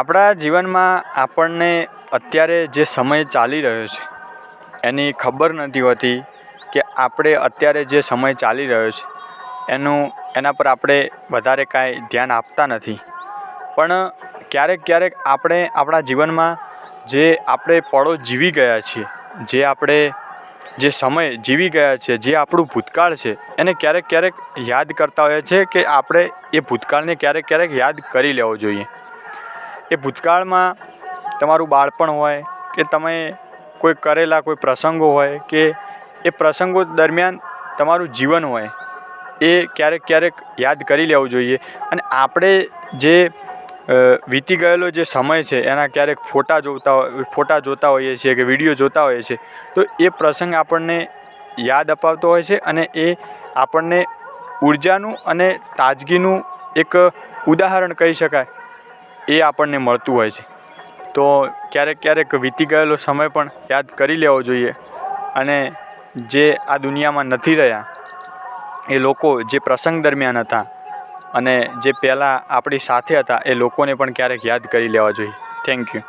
આપણા જીવનમાં આપણને અત્યારે જે સમય ચાલી રહ્યો છે એની ખબર નથી હોતી કે આપણે અત્યારે જે સમય ચાલી રહ્યો છે એના પર આપણે વધારે કાંઈ ધ્યાન આપતા નથી. પણ ક્યારેક આપણે આપણા જીવનમાં જે આપણે પળો જીવી ગયા છીએ, જે સમય જીવી ગયા છે, જે આપણું ભૂતકાળ છે, એને ક્યારેક યાદ કરતા હોઈએ છીએ કે આપણે એ ભૂતકાળને ક્યારેક યાદ કરી લેવો જોઈએ. એ ભૂતકાળમાં તમારું બાળપણ હોય કે તમે કોઈ કરેલા કોઈ પ્રસંગો હોય કે એ પ્રસંગો દરમિયાન તમારું જીવન હોય, એ ક્યારેક યાદ કરી લેવું જોઈએ. અને આપણે જે વીતી ગયેલો જે સમય છે એના ક્યારેક ફોટા જોતા હોઈએ છીએ કે વિડીયો જોતા હોઈએ છીએ, તો એ પ્રસંગ આપણને યાદ અપાવતો હોય છે અને એ આપણને ઉર્જાનું અને તાજગીનું એક ઉદાહરણ કહી શકાય, એ આપણને મળતું હોય છે. તો ક્યારેક વીતી ગયેલો સમય પણ યાદ કરી લેવો જોઈએ. અને જે આ દુનિયામાં નથી રહ્યા એ લોકો જે પ્રસંગ દરમિયાન હતા અને જે પહેલાં આપણી સાથે હતા એ લોકોને પણ ક્યારેક યાદ કરી લેવા જોઈએ. Thank you.